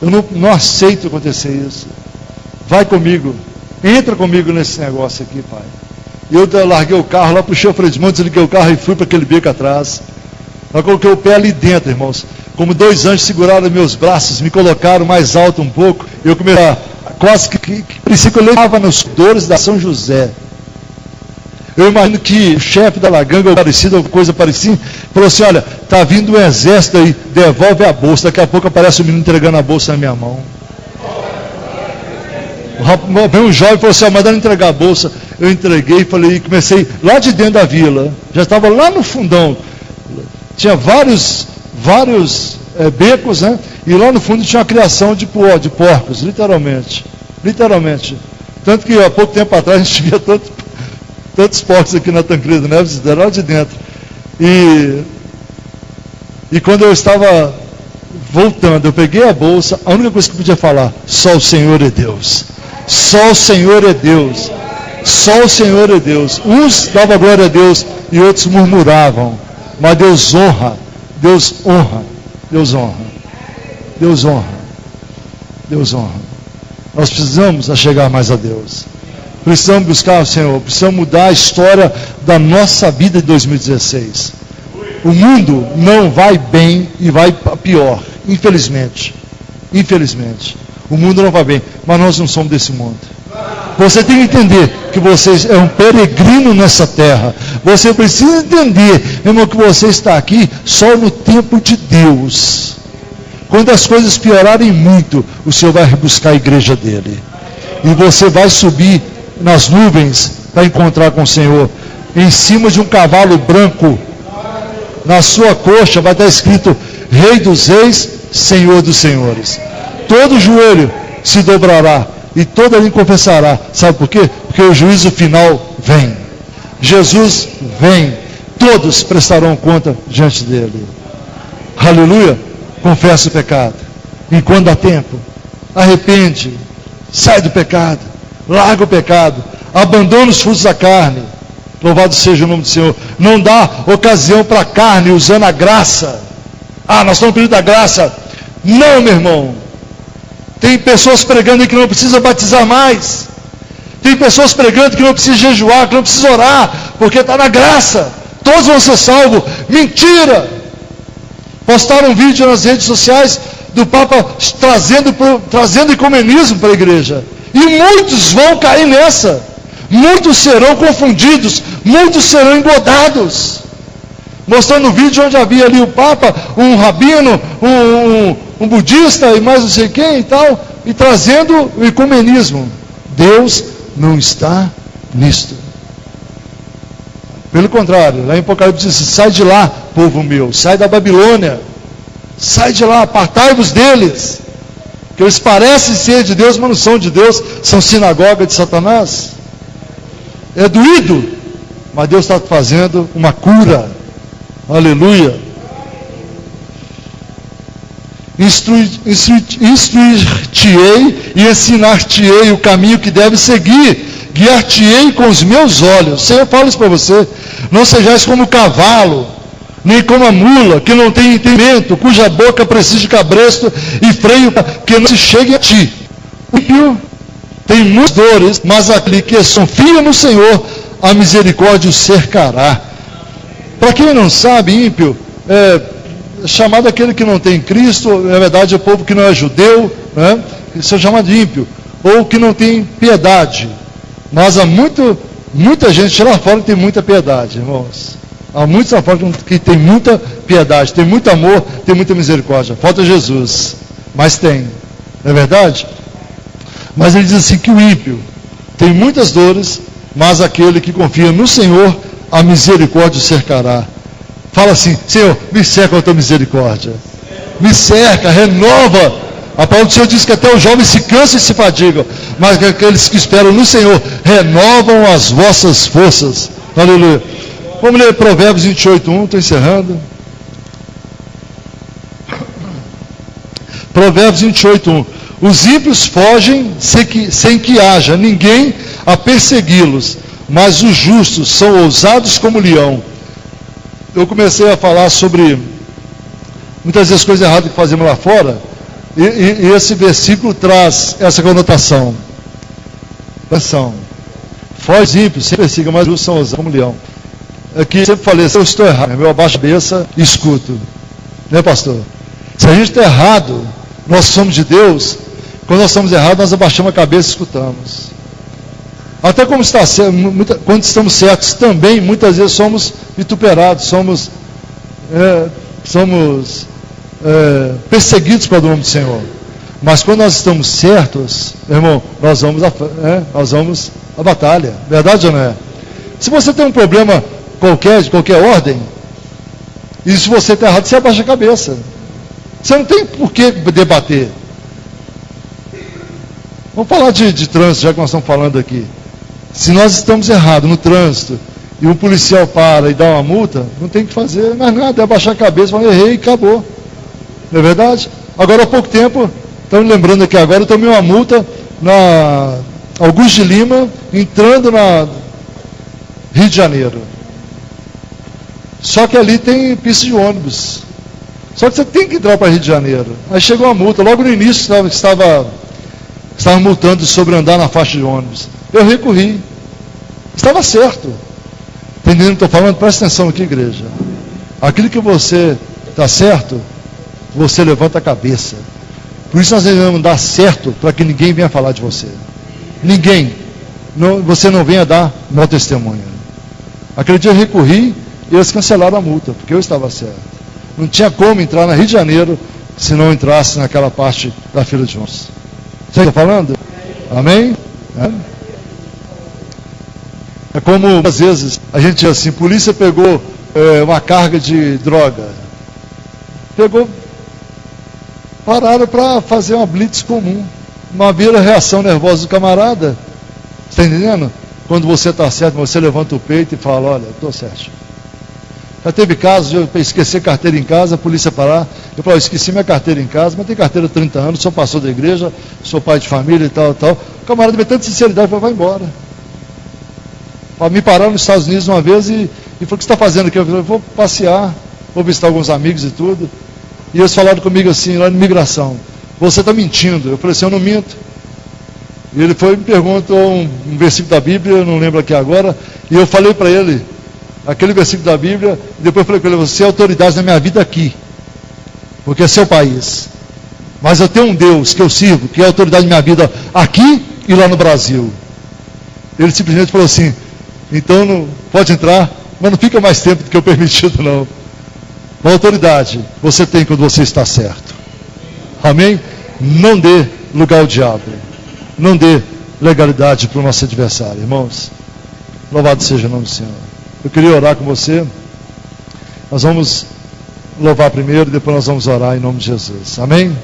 eu não aceito acontecer isso. Vai comigo, entra comigo nesse negócio aqui, Pai. E eu larguei o carro lá, puxei o freio de mão, desliguei o carro e fui para aquele beco atrás. Eu coloquei o pé ali dentro, irmãos. Como dois anjos seguraram meus braços, me colocaram mais alto um pouco. Eu comecei a quase que parecia que eu levava nos corredores da São José. Eu imagino que o chefe da Laganga, ou parecido, ou coisa parecida, falou assim: olha, está vindo um exército aí, devolve a bolsa. Daqui a pouco aparece o menino entregando a bolsa na minha mão. Veio um jovem e falou assim: mandando entregar a bolsa. Eu entreguei, falei, comecei lá de dentro da vila. Já estava lá no fundão. Tinha vários becos, né? E lá no fundo tinha uma criação de porcos, literalmente. Tanto que há pouco tempo atrás a gente via tantos porcos aqui na Tancredo Neves, lá de dentro. E E quando eu estava voltando, eu peguei a bolsa, a única coisa que eu podia falar: só o Senhor é Deus. Só o Senhor é Deus. Só o Senhor é Deus. Uns davam glória a Deus e outros murmuravam. Mas Deus honra. Deus honra. Deus honra. Deus honra. Deus honra. Nós precisamos chegar mais a Deus. Precisamos buscar o Senhor. Precisamos mudar a história da nossa vida de 2016. O mundo não vai bem e vai pior. Infelizmente. Infelizmente. O mundo não vai bem. Mas nós não somos desse mundo. Você tem que entender que você é um peregrino nessa terra. Você precisa entender, irmão, que você está aqui só no tempo de Deus. Quando as coisas piorarem muito, o Senhor vai buscar a igreja dele. E você vai subir nas nuvens para encontrar com o Senhor. Em cima de um cavalo branco. Na sua coxa vai estar escrito: Rei dos Reis, Senhor dos Senhores. Todo joelho se dobrará e toda língua confessará. Sabe por quê? Porque o juízo final vem. Jesus vem. Todos prestarão conta diante dele. Aleluia. Confessa o pecado. Enquanto dá tempo. Arrepende. Sai do pecado. Larga o pecado. Abandona os frutos da carne. Louvado seja o nome do Senhor. Não dá ocasião para a carne usando a graça. Ah, nós estamos pedindo da graça. Não, meu irmão. Tem pessoas pregando que não precisa batizar mais. Tem pessoas pregando que não precisa jejuar, que não precisa orar, porque está na graça. Todos vão ser salvos. Mentira! Postaram um vídeo nas redes sociais do Papa trazendo ecumenismo para a igreja. E muitos vão cair nessa. Muitos serão confundidos. Muitos serão engodados. Mostrando um vídeo onde havia ali o Papa, um rabino, um budista e mais não sei quem e tal, e trazendo o ecumenismo. Deus não está nisto. Pelo contrário, lá em Apocalipse diz: sai de lá, povo meu, sai da Babilônia, sai de lá, apartai-vos deles, que eles parecem ser de Deus, mas não são de Deus, são sinagoga de Satanás. É doído, mas Deus está fazendo uma cura. Aleluia. Instruir-te-ei e ensinar-te-ei o caminho que deve seguir. Guiar-te-ei com os meus olhos. O Senhor fala isso para você. Não sejais como o cavalo, nem como a mula, que não tem entendimento, cuja boca precisa de cabresto e freio, que não se chegue a ti. O ímpio tem muitas dores, mas aquele que confia no Senhor, a misericórdia o cercará. Para quem não sabe, ímpio é chamado aquele que não tem Cristo, na verdade é o povo que não é judeu, né? Isso é chamado de ímpio, ou que não tem piedade. Mas há muita gente lá fora que tem muita piedade, irmãos. Há muitos lá fora que tem muita piedade, tem muito amor, tem muita misericórdia. Falta Jesus, mas tem, não é verdade? Mas ele diz assim que o ímpio tem muitas dores, mas aquele que confia no Senhor, a misericórdia o cercará. Fala assim: Senhor, me cerca com a tua misericórdia. Me cerca, renova. A palavra do Senhor diz que até os jovens se cansam e se fadigam, mas aqueles que esperam no Senhor renovam as vossas forças. Aleluia. Vamos ler Provérbios 28:1, estou encerrando. Provérbios 28:1. Os ímpios fogem sem que haja ninguém a persegui-los, mas os justos são ousados como leão. Eu comecei a falar sobre muitas vezes coisas erradas que fazemos lá fora, e esse versículo traz essa conotação. Atenção. Foge ímpios, sem persiga, mas os justos são ousados como leão. Aqui eu sempre falei: se eu estou errado, eu abaixo a cabeça e escuto. Né, pastor? Se a gente está errado, nós somos de Deus. Quando nós estamos errados, nós abaixamos a cabeça e escutamos. Até como está certo, quando estamos certos também, muitas vezes somos vituperados, somos perseguidos pelo nome do Senhor. Mas quando nós estamos certos, irmão, nós vamos à batalha. Verdade ou não é? Se você tem um problema de qualquer ordem, e se você está errado, você abaixa a cabeça. Você não tem por que debater. Vamos falar de trânsito, já que nós estamos falando aqui. Se nós estamos errados no trânsito, e um policial para e dá uma multa, não tem que fazer mais nada, é abaixar a cabeça, falar, errei e acabou. Não é verdade? Agora há pouco tempo, estamos lembrando aqui agora, eu tomei uma multa na Augusto de Lima, entrando na Rio de Janeiro. Só que ali tem pista de ônibus. Só que você tem que entrar para Rio de Janeiro. Aí chegou a multa, logo no início estava multando sobre andar na faixa de ônibus. Eu recorri. Estava certo. Entendendo o que estou falando? Presta atenção aqui, igreja. Aquilo que você está certo, você levanta a cabeça. Por isso nós devemos dar certo, para que ninguém venha falar de você. Ninguém. Você não venha dar mau testemunho. Aquele dia eu recorri e eles cancelaram a multa, porque eu estava certo. Não tinha como entrar na Rio de Janeiro se não entrasse naquela parte da fila de ônibus. Você está falando? Amém? É como, às vezes, a gente diz assim, polícia pegou uma carga de droga. Pararam para fazer uma blitz comum. Não havia reação nervosa do camarada. Está entendendo? Quando você está certo, você levanta o peito e fala, olha, estou certo. Já teve casos de eu esquecer carteira em casa, a polícia parar, eu falo, esqueci minha carteira em casa, mas tem carteira há 30 anos, sou pastor da igreja, sou pai de família e tal. O camarada me tanta sinceridade, falou, vai embora. Me pararam nos Estados Unidos uma vez e falou, o que você está fazendo aqui? Eu falei, vou passear, vou visitar alguns amigos e tudo. E eles falaram comigo assim, lá na imigração, você está mentindo. Eu falei assim, eu não minto. E ele foi e me perguntou um versículo da Bíblia, eu não lembro aqui agora, e eu falei para ele, aquele versículo da Bíblia, e depois eu falei para ele, você é autoridade na minha vida aqui, porque é seu país. Mas eu tenho um Deus que eu sirvo, que é autoridade na minha vida aqui e lá no Brasil. Ele simplesmente falou assim, então não pode entrar, mas não fica mais tempo do que eu permitido não. A autoridade você tem quando você está certo. Amém? Não dê lugar ao diabo. Não dê legalidade para o nosso adversário, irmãos. Louvado seja o nome do Senhor. Eu queria orar com você. Nós vamos louvar primeiro, depois nós vamos orar em nome de Jesus. Amém?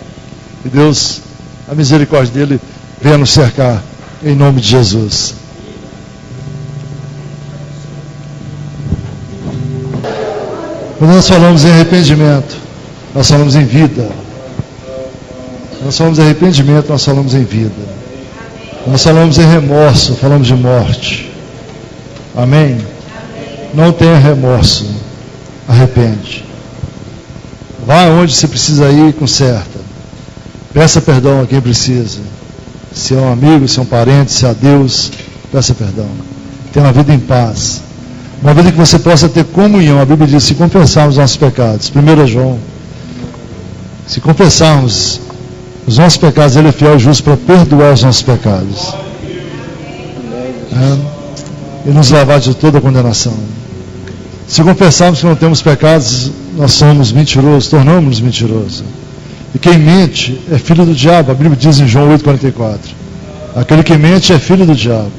E Deus, a misericórdia dele, venha nos cercar em nome de Jesus. Quando nós falamos em arrependimento, nós falamos em vida. Nós falamos em arrependimento, nós falamos em vida. Nós falamos em remorso, falamos de morte. Amém? Não tenha remorso. Arrepende. Vá onde você precisa ir, conserta. Peça perdão a quem precisa. Se é um amigo, se é um parente, se é a Deus, peça perdão. Tenha uma vida em paz. Uma vida que você possa ter comunhão. A Bíblia diz, se confessarmos nossos pecados. 1 João. Se confessarmos os nossos pecados, Ele é fiel e justo para perdoar os nossos pecados. E nos lavar de toda condenação. Se confessarmos que não temos pecados, nós somos mentirosos, tornamos-nos mentirosos. E quem mente é filho do diabo. A Bíblia diz em João 8,44. Aquele que mente é filho do diabo.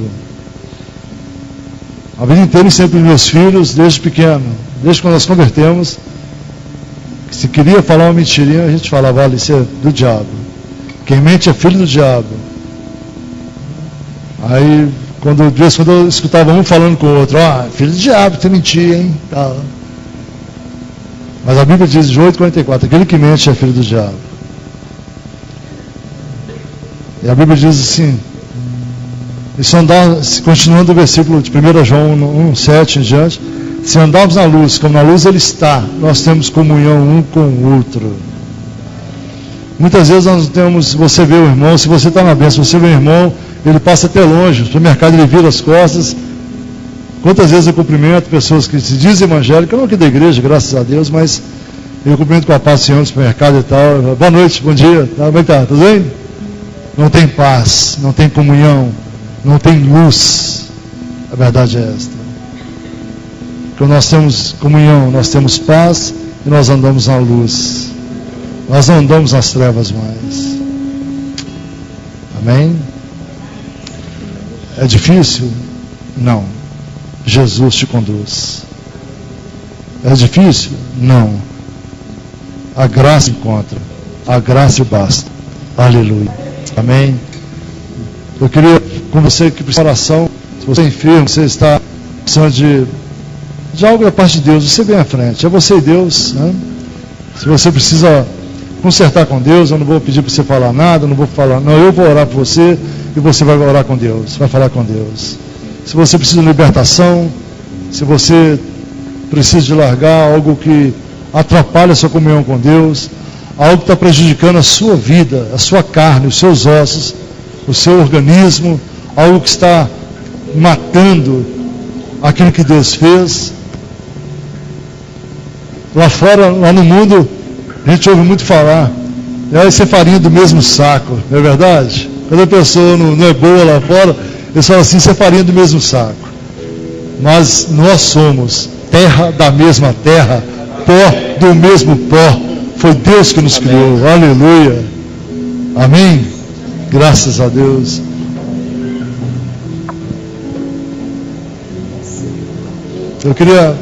A vida inteira eu sempre meus filhos, desde pequeno, desde quando nós convertemos, se queria falar uma mentirinha, a gente falava, olha, isso é do diabo. Quem mente é filho do diabo. Aí, quando eu escutava um falando com o outro, filho do diabo, você mentia, hein? Mas a Bíblia diz, João 8,44, aquele que mente é filho do diabo. E a Bíblia diz assim, continuando o versículo de 1 João 1,7 em diante, se andarmos na luz, como na luz Ele está, nós temos comunhão um com o outro. Muitas vezes nós temos, você vê o irmão, se você está na bênção, você vê o irmão, ele passa até longe, no supermercado ele vira as costas. Quantas vezes eu cumprimento pessoas que se dizem evangélicas, não aqui da igreja, graças a Deus, mas eu cumprimento com a paz do Senhor no supermercado e tal. Boa noite, bom dia, como é que tá? Tudo bem? Não tem paz, não tem comunhão, não tem luz. A verdade é esta. Quando nós temos comunhão, nós temos paz e nós andamos na luz. Nós não andamos nas trevas mais. Amém? É difícil? Não. Jesus te conduz. É difícil? Não. A graça encontra. A graça basta. Aleluia. Amém? Eu queria com você que precisa de oração. Se você é enfermo, você está precisando de de algo da parte de Deus, você vem à frente. É você e Deus, né? Se você precisa consertar com Deus, eu não vou pedir para você falar nada, não vou falar, não, eu vou orar por você e você vai orar com Deus, vai falar com Deus. Se você precisa de libertação, se você precisa de largar algo que atrapalha a sua comunhão com Deus, algo que está prejudicando a sua vida, a sua carne, os seus ossos, o seu organismo, algo que está matando aquilo que Deus fez. Lá fora, lá no mundo, a gente ouve muito falar, vai ser farinha do mesmo saco, não é verdade? Quando a pessoa não é boa lá fora, eles falam assim, isso é farinha do mesmo saco. Mas nós somos terra da mesma terra, pó do mesmo pó. Foi Deus que nos criou, aleluia, amém? Graças a Deus. Eu queria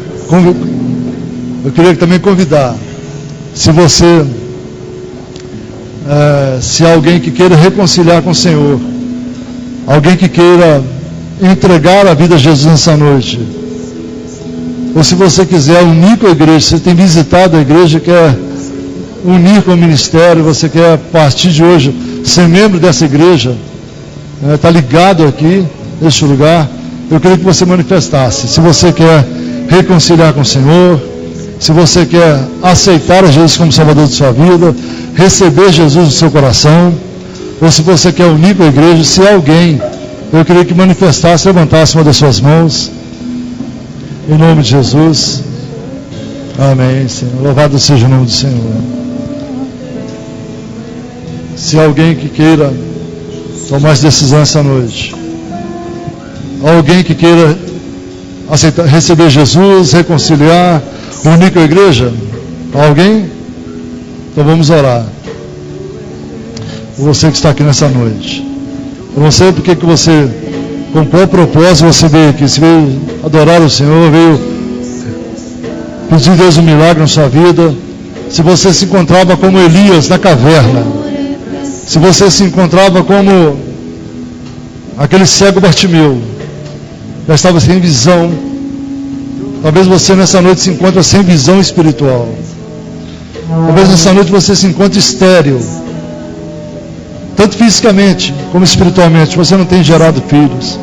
também convidar, se você, se há alguém que queira reconciliar com o Senhor, alguém que queira entregar a vida a Jesus nessa noite, ou se você quiser unir com a igreja, você tem visitado a igreja, quer unir com o ministério, você quer a partir de hoje ser membro dessa igreja, está ligado aqui, neste lugar, eu queria que você manifestasse, se você quer reconciliar com o Senhor, se você quer aceitar a Jesus como Salvador de sua vida, receber Jesus no seu coração, ou se você quer unir com a igreja, se alguém, eu queria que manifestasse, levantasse uma das suas mãos, em nome de Jesus, amém, Senhor, louvado seja o nome do Senhor. Se alguém que queira tomar essa decisão essa noite, alguém que queira aceitar, receber Jesus, reconciliar, unir com a igreja, alguém? Então vamos orar. Você que está aqui nessa noite, eu não sei porque que você, com qual propósito você veio aqui, se veio adorar o Senhor, veio pedir a Deus um milagre na sua vida, se você se encontrava como Elias na caverna, se você se encontrava como aquele cego Bartimeu, já estava sem visão, talvez você nessa noite se encontre sem visão espiritual, talvez nessa noite você se encontre estéril, tanto fisicamente como espiritualmente, você não tem gerado filhos,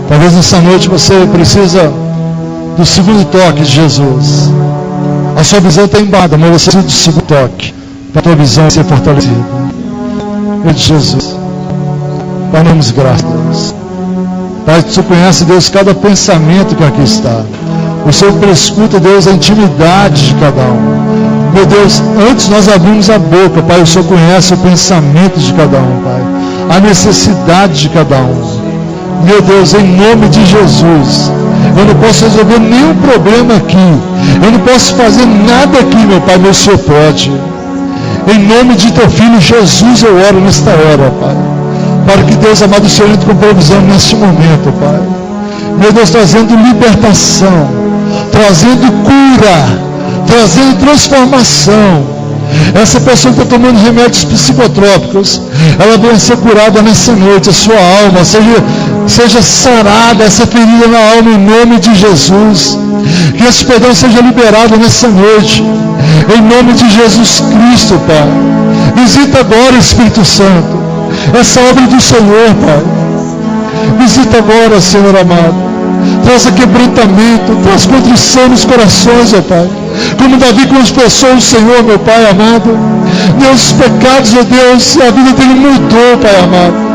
talvez nessa noite você precisa do segundo toque de Jesus, a sua visão está embada, mas você precisa do segundo toque, para a tua visão ser fortalecida, de Jesus. Pai, damos graças. Pai, tu conhece, Deus, cada pensamento que aqui está. O Senhor prescuta, Deus, a intimidade de cada um. Meu Deus, antes nós abrimos a boca, Pai, o Senhor conhece o pensamento de cada um, Pai. A necessidade de cada um. Meu Deus, em nome de Jesus, eu não posso resolver nenhum problema aqui. Eu não posso fazer nada aqui, meu Pai, mas o Senhor pode. Em nome de teu Filho Jesus eu oro nesta hora, Pai, para que Deus amado, o Senhor entre com provisão neste momento, Pai. Meu Deus, trazendo libertação, trazendo cura, trazendo transformação. Essa pessoa que está tomando remédios psicotrópicos, ela venha ser curada nessa noite, a sua alma seja sarada, essa ferida na alma, em nome de Jesus. Que esse perdão seja liberado nessa noite, em nome de Jesus Cristo, Pai. Visita agora, Espírito Santo, essa obra do Senhor, Pai. Visita agora, Senhor amado. Traz quebrantamento, traz contrição nos corações, ó Pai. Como Davi confessou o Senhor, meu Pai amado. Deus, os pecados, ó Deus, a vida dele mudou, Pai amado.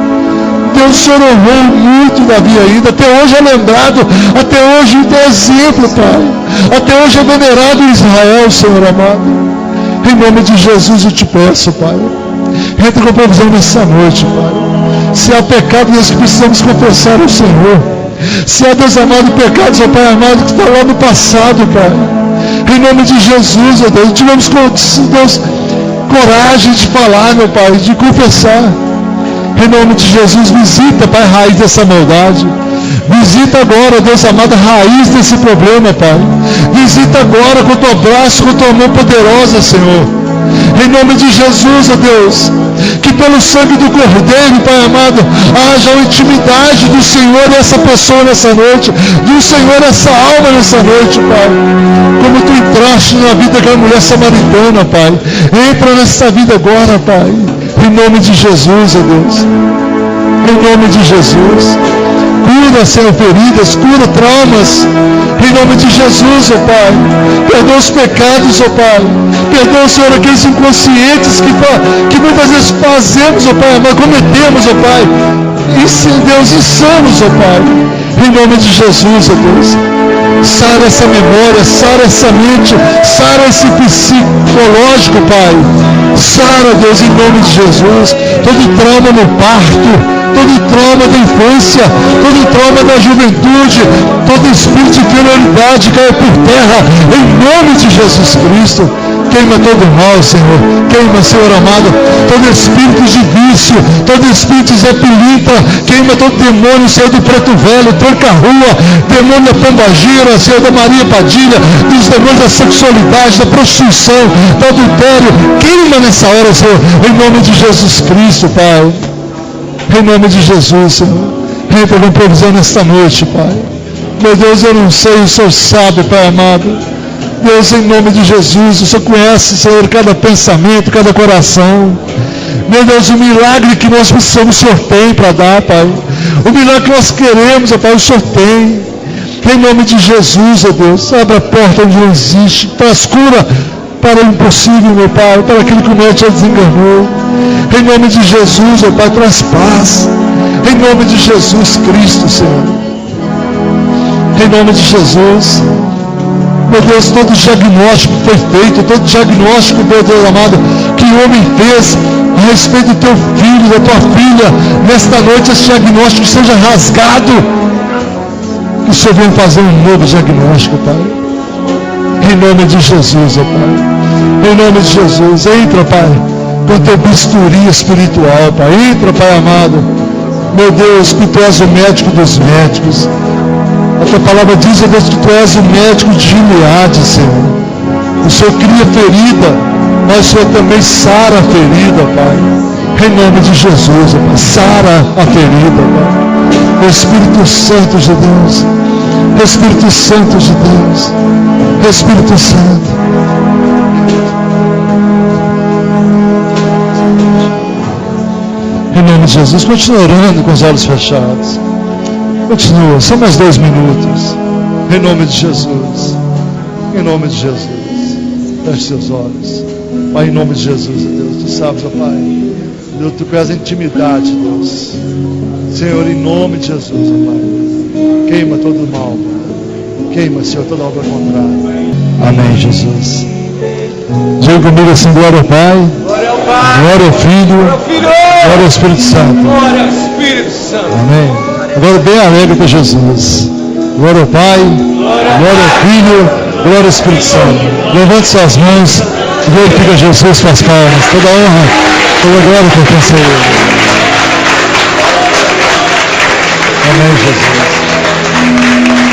Deus, o Senhor honrou muito Davi ainda. Até hoje é lembrado, até hoje dá exemplo, Pai. Até hoje é venerado em Israel, Senhor amado. Em nome de Jesus eu te peço, Pai. Entra com provisão nessa noite, Pai. Se há pecado, nós precisamos confessar ao Senhor. Se há, Deus amado, pecados, ó Pai amado, que está lá no passado, Pai. Em nome de Jesus, ó Deus, tivemos, Deus, coragem de falar, meu Pai, de confessar. Em nome de Jesus, visita, Pai, a raiz dessa maldade. Visita agora, Deus amado, a raiz desse problema, Pai. Visita agora com o teu braço, com a tua mão poderosa, Senhor. Em nome de Jesus, ó Deus, que pelo sangue do Cordeiro, Pai amado, haja uma intimidade do Senhor essa pessoa nessa noite, do Senhor essa alma nessa noite, Pai. Como tu entraste na vida daquela mulher samaritana, Pai. Entra nessa vida agora, Pai. Em nome de Jesus, ó Deus. Em nome de Jesus. Cura, Senhor, feridas, cura traumas. Em nome de Jesus, ó Pai. Perdoa os pecados, ó Pai. Perdoa, Senhor, aqueles inconscientes que muitas vezes fazemos, ó Pai, mas cometemos, ó Pai. E, Senhor Deus, insamos, ó Pai. Em nome de Jesus, ó Deus. Sara essa memória, sara essa mente, sara esse psicológico, Pai. Sara, Deus, em nome de Jesus. Todo trauma no parto, todo trauma da infância, todo trauma da juventude, todo espírito de inferioridade caia por terra, em nome de Jesus Cristo. Queima todo mal, Senhor. Queima, Senhor amado, todo espírito de vício, todo espírito de Zé Pilintra. Queima todo demônio, Senhor, do Preto Velho, Tranca-Rua, demônio da Pombagira, Senhor, da Maria Padilha, dos demônios da sexualidade, da prostituição, do adultério. Queima nessa hora, Senhor, em nome de Jesus Cristo, Pai. Em nome de Jesus, Senhor. Entra com provisão nesta noite, Pai. Meu Deus, eu não sei, o Senhor sabe, Pai amado. Deus, em nome de Jesus, o Senhor conhece, Senhor, cada pensamento, cada coração. Meu Deus, o milagre que nós precisamos, o Senhor tem para dar, Pai. O milagre que nós queremos, ó Pai, o Senhor tem. Em nome de Jesus, ó Deus, abre a porta onde não existe, traz cura para o impossível, meu Pai, para aquilo que o médico já desenganou. Em nome de Jesus, ó Pai, traz paz. Em nome de Jesus Cristo, Senhor. Em nome de Jesus. Meu Deus, todo diagnóstico foi feito, todo diagnóstico, meu Deus amado, que o homem fez a respeito do teu filho, da tua filha, nesta noite esse diagnóstico seja rasgado. Que o Senhor venha fazer um novo diagnóstico, Pai. Em nome de Jesus, ó Pai. Em nome de Jesus, entra, Pai, com teu bisturi espiritual, Pai. Entra, Pai amado. Meu Deus, que tu és o médico dos médicos. A tua palavra diz, ó Deus, que tu és o médico de Gileade, Senhor. O Senhor cria ferida, mas o Senhor também sara a ferida, Pai. Em nome de Jesus, ó Pai. Sara a ferida, Pai. Espírito Santo de Deus. Espírito Santo de Deus. Espírito Santo. Em nome de Jesus, continua orando com os olhos fechados. Continua, só mais 2 minutos. Em nome de Jesus. Em nome de Jesus. Feche seus olhos. Pai, em nome de Jesus, Deus. Tu sabes, ó Pai. Deus, tu queres a intimidade, Deus. Senhor, em nome de Jesus, ó Pai. Queima todo o mal, Pai. Queima, Senhor, toda obra contrária. Amém, Jesus. Diga comigo assim, glória ao Pai. Glória ao Pai. Glória ao Filho. Glória ao Espírito Santo. Glória ao Espírito Santo. Amém. Agora bem alegre para Jesus. Glória ao Pai, glória ao Filho, glória ao Espírito Santo. Levante suas mãos, glorifica Jesus com as palmas. Toda honra, toda glória pertence a Ele. Amém, Jesus.